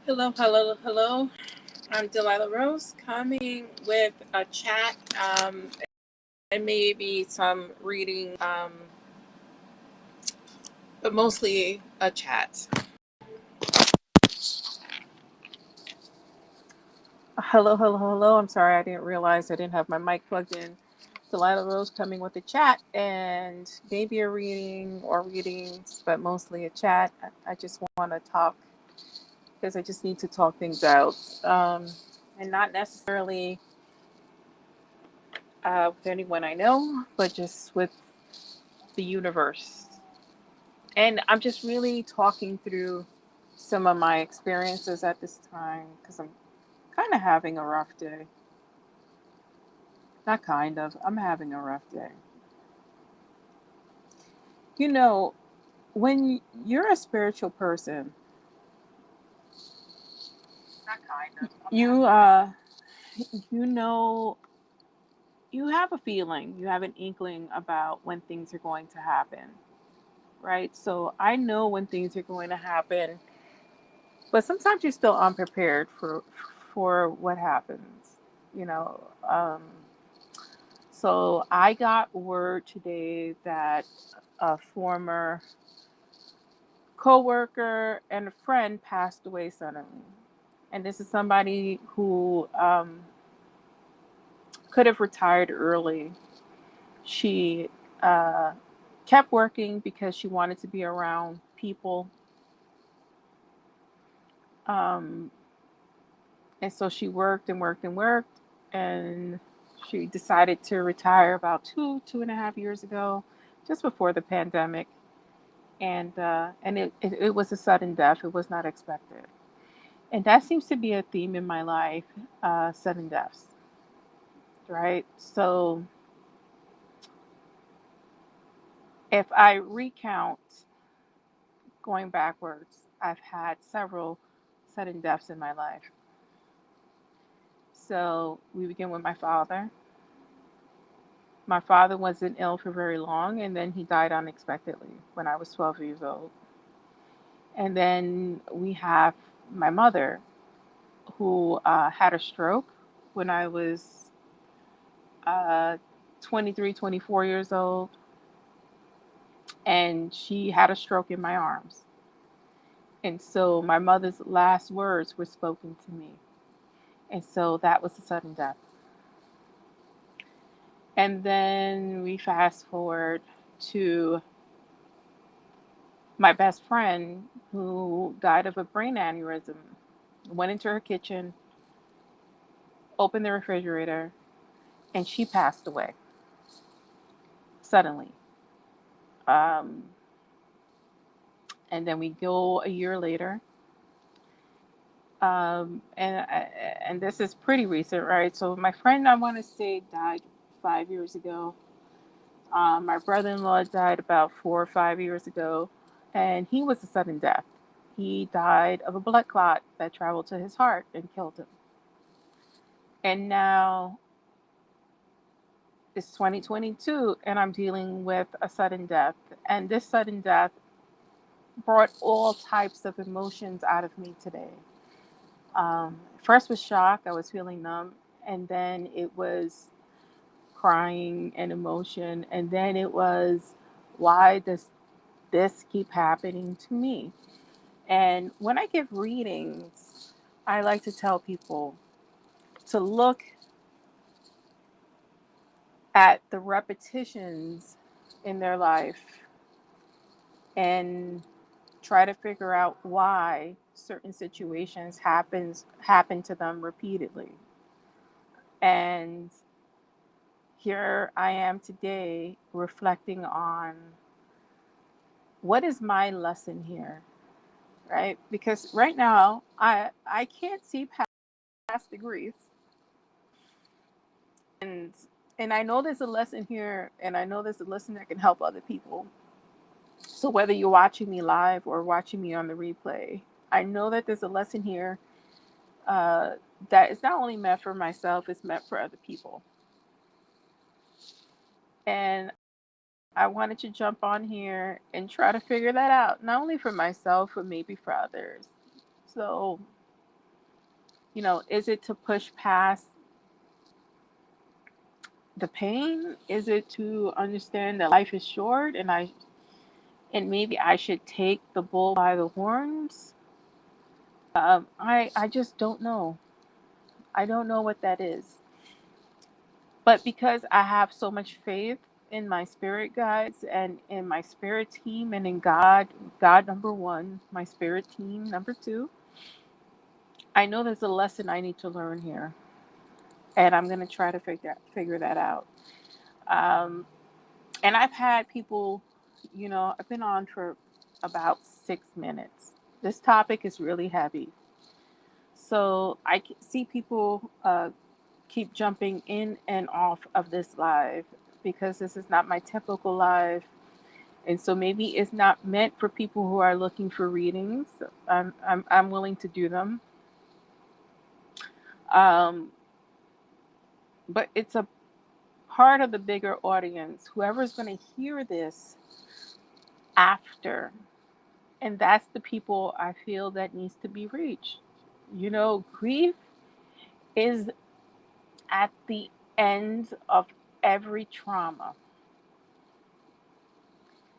Hello, hello, hello. I'm Delilah Rose coming with a chat and maybe some reading, but mostly a chat. Hello, hello, hello. I'm sorry, I didn't realize I didn't have my mic plugged in. Delilah Rose coming with a chat and maybe a reading or readings, but mostly a chat. I just want to talk because I just need to talk things out and not necessarily with anyone I know, but just with the universe. And I'm just really talking through some of my experiences at this time because I'm kind of having a rough day. Not kind of, I'm having a rough day. You know, when you're a spiritual person, not kind of, you know, you have a feeling, you have an inkling about when things are going to happen, right? So I know when things are going to happen, but sometimes you're still unprepared for what happens. You know, so I got word today that a former coworker and a friend passed away suddenly, and this is somebody who could have retired early. She uh, kept working because she wanted to be around people. Um, And so she worked and worked and worked, and she decided to retire about 2.5 years ago, just before the pandemic. And it was a sudden death. It was not expected, and that seems to be a theme in my life: sudden deaths. Right. So if I recount going backwards, I've had several sudden deaths in my life. So we begin with my father. My father wasn't ill for very long, and then he died unexpectedly when I was 12 years old. And then we have my mother, who had a stroke when I was uh, 23, 24 years old, and she had a stroke in my arms. And so my mother's last words were spoken to me. And so that was a sudden death. And then we fast forward to my best friend who died of a brain aneurysm. Went into her kitchen, opened the refrigerator, and she passed away suddenly. Um, and then we go a year later, and this is pretty recent, right? So my friend, I want to say, died 5 years ago. My brother-in-law died about 4 or 5 years ago, and he was a sudden death. He died of a blood clot that traveled to his heart and killed him. And now it's 2022, and I'm dealing with a sudden death. And this sudden death brought all types of emotions out of me today. First was shock, I was feeling numb, and then it was crying and emotion, and then it was, why does this keep happening to me? And when I give readings, I like to tell people to look at the repetitions in their life and try to figure out why certain situations happen to them repeatedly. And here I am today reflecting on what is my lesson here, right? Because right now I can't see past the grief, and and I know there's a lesson here, and I know there's a lesson that can help other people. So whether you're watching me live or watching me on the replay, I know that there's a lesson here uh, that is not only meant for myself, it's meant for other people. And I wanted to jump on here and try to figure that out, not only for myself, but maybe for others. So, Is it to push past the pain? Is it to understand that life is short and maybe I should take the bull by the horns? I just don't know. I don't know what that is. But because I have so much faith in my spirit guides and in my spirit team and in God number one, my spirit team number two, I know there's a lesson I need to learn here, and I'm gonna try to figure that out. Um, and I've had people, I've been on for about 6 minutes. This topic is really heavy, so see people keep jumping in and off of this live because this is not my typical live. And so maybe it's not meant for people who are looking for readings. I'm willing to do them. Um, but it's a part of the bigger audience, whoever's going to hear this after. And that's the people I feel that needs to be reached. Grief is at the end of every trauma.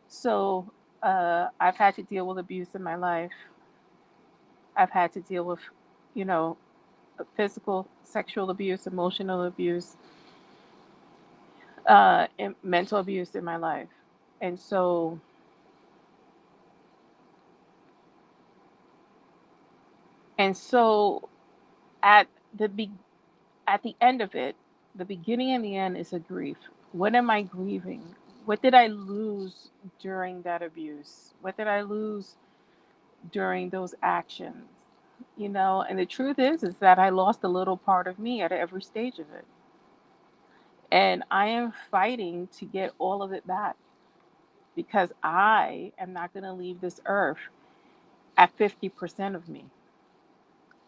So I've had to deal with abuse in my life. I've had to deal with, you know, physical, sexual abuse, emotional abuse, and mental abuse in my life. And so at the be- at the end of it, the beginning and the end is a grief. What am I grieving? What did I lose during that abuse? What did I lose during those actions? And the truth is that I lost a little part of me at every stage of it. And I am fighting to get all of it back because I am not going to leave this earth at 50% of me.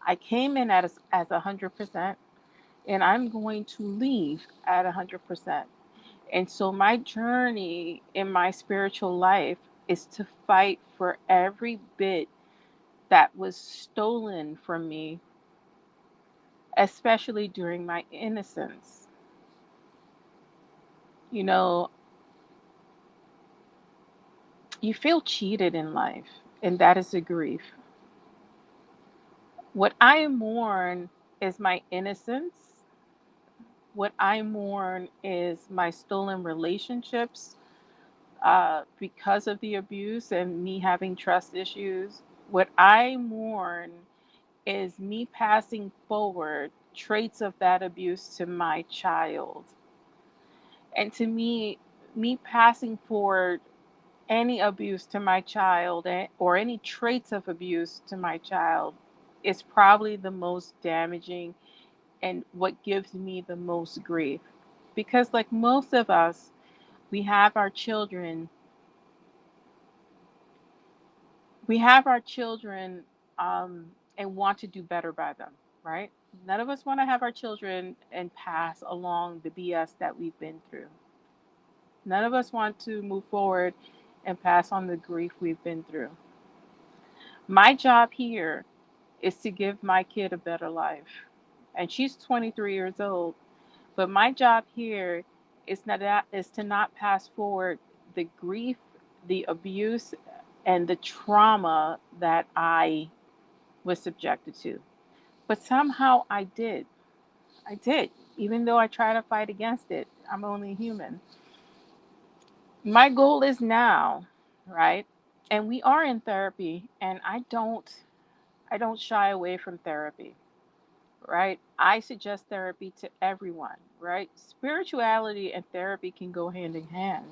I came in as 100%, and I'm going to leave at 100%. And so my journey in my spiritual life is to fight for every bit that was stolen from me, especially during my innocence. You know, you feel cheated in life, and that is a grief. What I mourn is my innocence. What I mourn is my stolen relationships because of the abuse and me having trust issues. What I mourn is me passing forward traits of that abuse to my child. And to me passing forward any abuse to my child or any traits of abuse to my child is probably the most damaging and what gives me the most grief. Because, like most of us, we have our children, we have our children and want to do better by them, right? None of us want to have our children and pass along the BS that we've been through. None of us want to move forward and pass on the grief we've been through. My job here is to give my kid a better life. And she's 23 years old. But my job here is to not pass forward the grief, the abuse, and the trauma that I was subjected to. But somehow I did. I did. Even though I try to fight against it, I'm only human. My goal is now, right? And we are in therapy, and I don't shy away from therapy, right? I suggest therapy to everyone, right? Spirituality and therapy can go hand in hand.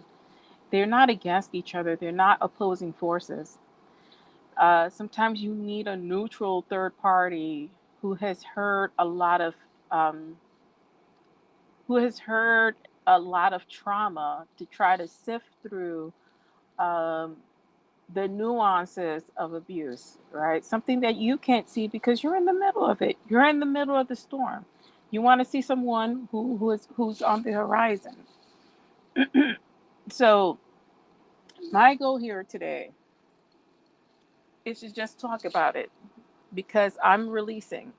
They're not against each other, they're not opposing forces. Sometimes you need a neutral third party who has heard a lot of um, who has heard a lot of trauma to try to sift through um, the nuances of abuse, right? Something that you can't see because you're in the middle of it. You're in the middle of the storm. You want to see someone who's on the horizon. So my goal here today is to just talk about it because I'm releasing.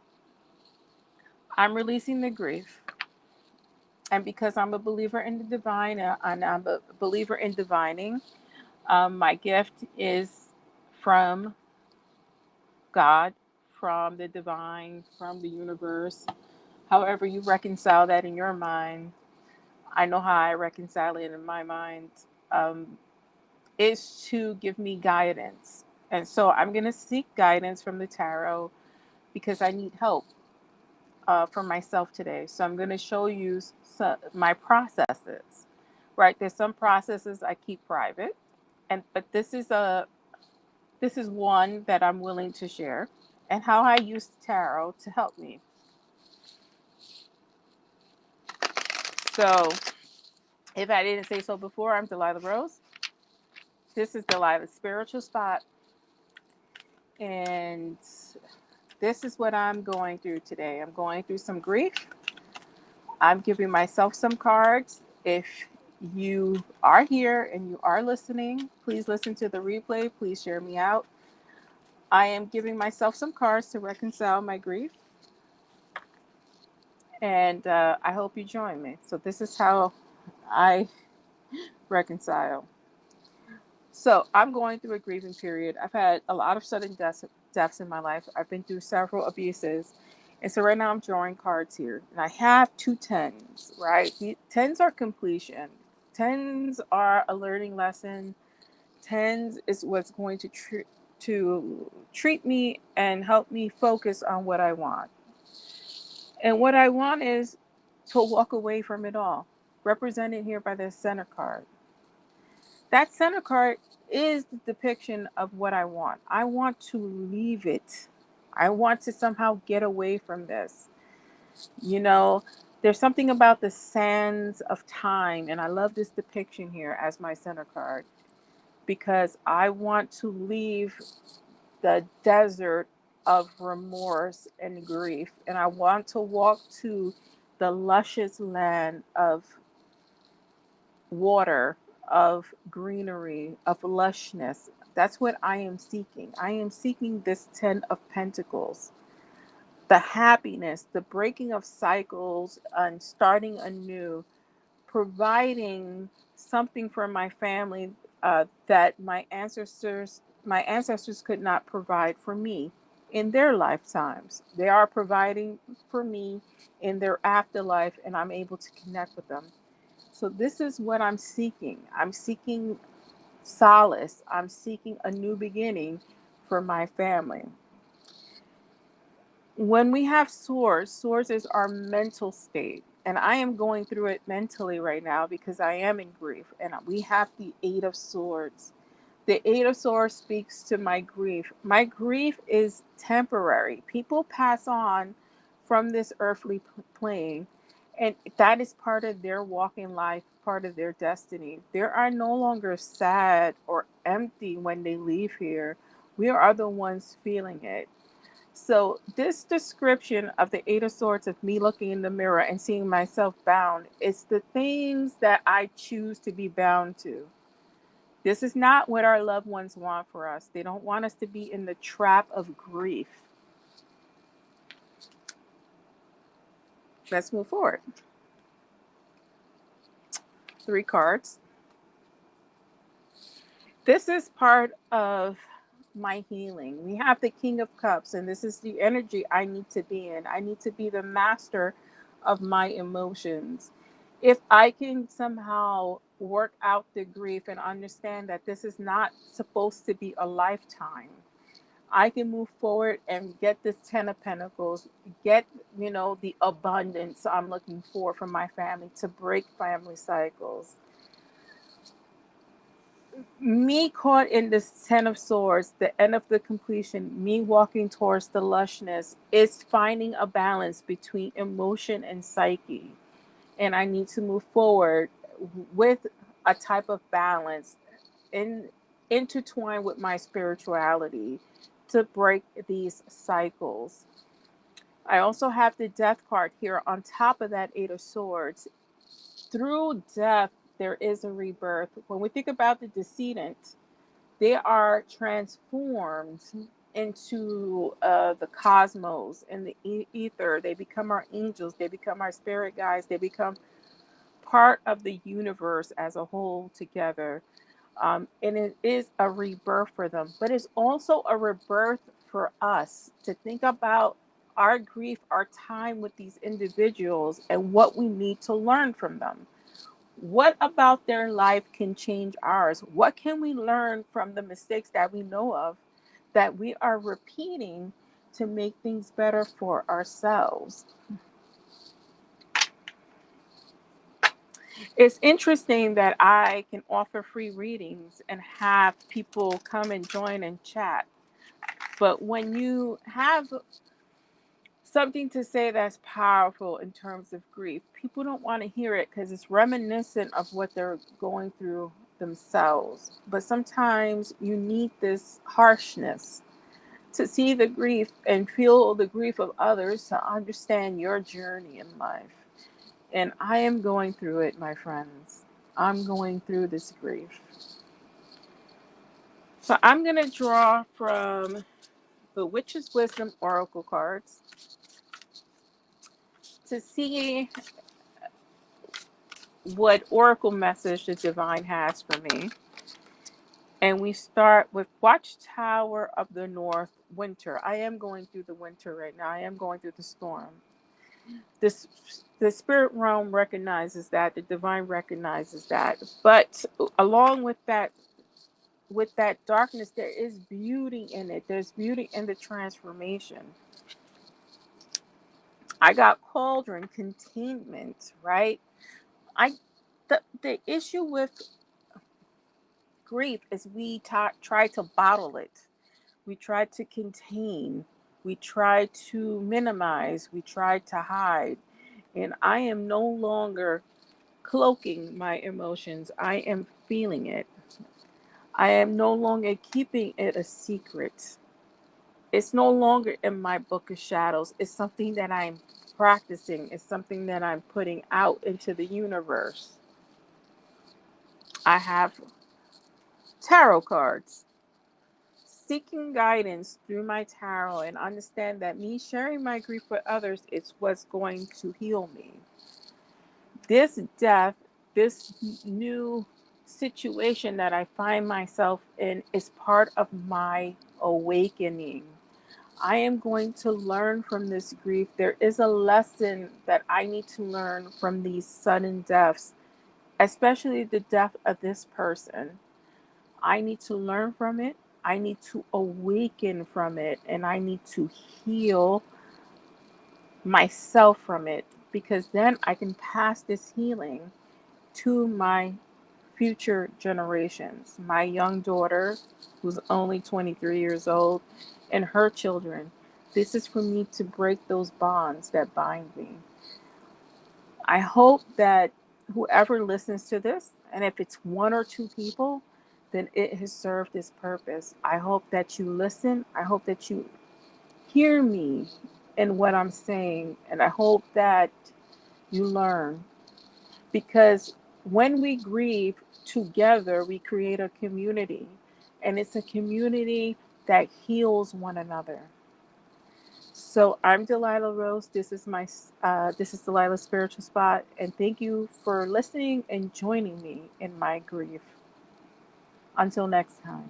I'm releasing the grief. And because I'm a believer in the divine, and I'm a believer in divining, my gift is from God, from the divine, from the universe. However, you reconcile that in your mind, I know how I reconcile it in my mind, um, is to give me guidance. And so I'm going to seek guidance from the tarot because I need help for myself today. So I'm going to show you my processes. Right? There's some processes I keep private, and but this is one that I'm willing to share, and how I use tarot to help me. So, if I didn't say so before, I'm Delilah Rose. This is Delilah's spiritual spot, and this is what I'm going through today. I'm going through some grief. I'm giving myself some cards. If you are here and you are listening, please listen to the replay. Please share me out. I am giving myself some cards to reconcile my grief, and I hope you join me. So, this is how I reconcile. So, I'm going through a grieving period. I've had a lot of sudden deaths in my life. I've been through several abuses. And so, right now, I'm drawing cards here. And I have two tens, right? The tens are completion, tens are a learning lesson. Tens is what's going to treat me and help me focus on what I want. And what I want is to walk away from it all, represented here by the center card. That center card is the depiction of what I want. I want to leave it. I want to somehow get away from this. You know, there's something about the sands of time, and I love this depiction here as my center card because I want to leave the desert of remorse and grief, and I want to walk to the luscious land of water, of greenery, of lushness. That's what I am seeking. I am seeking this 10 of Pentacles, the happiness, the breaking of cycles, and starting anew, providing something for my family that my ancestors could not provide for me in their lifetimes. They are providing for me in their afterlife, and I'm able to connect with them. So this is what I'm seeking. I'm seeking solace. I'm seeking a new beginning for my family. When we have swords is our mental state. And I am going through it mentally right now because I am in grief. And we have the Eight of Swords. The Eight of Swords speaks to my grief. My grief is temporary. People pass on from this earthly plane, and that is part of their walking life, part of their destiny. They are no longer sad or empty when they leave here. We are the ones feeling it. So, this description of the Eight of Swords, of me looking in the mirror and seeing myself bound, it's the things that I choose to be bound to. This is not what our loved ones want for us. They don't want us to be in the trap of grief. Let's move forward. Three cards. This is part of my healing. We have the King of Cups, and this is the energy I need to be in. I need to be the master of my emotions. If I can somehow work out the grief and understand that this is not supposed to be a lifetime, I can move forward and get this 10 of Pentacles, get, the abundance I'm looking for from my family to break family cycles. Me caught in this 10 of Swords, the end of the completion, me walking towards the lushness, is finding a balance between emotion and psyche. And I need to move forward with a type of balance in intertwined with my spirituality to break these cycles. I also have the Death card here on top of that Eight of Swords. Through death, there is a rebirth. When we think about the decedent, they are transformed into the cosmos and the ether. They become our angels. They become our spirit guides. They become part of the universe as a whole together. And it is a rebirth for them, but it's also a rebirth for us to think about our grief, our time with these individuals, and what we need to learn from them. What about their life can change ours? What can we learn from the mistakes that we know of that we are repeating to make things better for ourselves? It's interesting that I can offer free readings and have people come and join and chat. But when you have something to say that's powerful in terms of grief, people don't want to hear it because it's reminiscent of what they're going through themselves. But sometimes you need this harshness to see the grief and feel the grief of others to understand your journey in life. And I am going through it, my friends. I'm going through this grief. So I'm going to draw from the Witch's Wisdom Oracle cards to see what Oracle message the Divine has for me. And we start with Watchtower of the North, Winter. I am going through the winter right now. I am going through the storm. This the spirit realm recognizes that, the divine recognizes that. But along with that darkness, there is beauty in it. There's beauty in the transformation. I got cauldron, containment, right? I the issue with grief is we try to bottle it. We try to contain. We try to minimize. We try to hide. And I am no longer cloaking my emotions. I am feeling it. I am no longer keeping it a secret. It's no longer in my book of shadows. It's something that I'm practicing. It's something that I'm putting out into the universe. I have tarot cards. Seeking guidance through my tarot and understand that me sharing my grief with others is what's going to heal me. This death, this new situation that I find myself in is part of my awakening. I am going to learn from this grief. There is a lesson that I need to learn from these sudden deaths, especially the death of this person. I need to learn from it. I need to awaken from it, and I need to heal myself from it, because then I can pass this healing to my future generations. My young daughter, who's only 23 years old, and her children. This is for me to break those bonds that bind me. I hope that whoever listens to this, and if it's one or two people, then it has served its purpose. I hope that you listen. I hope that you hear me in what I'm saying. And I hope that you learn. Because when we grieve together, we create a community. And it's a community that heals one another. So I'm Delilah Rose. This is Delilah's Spiritual Spot, and thank you for listening and joining me in my grief. Until next time.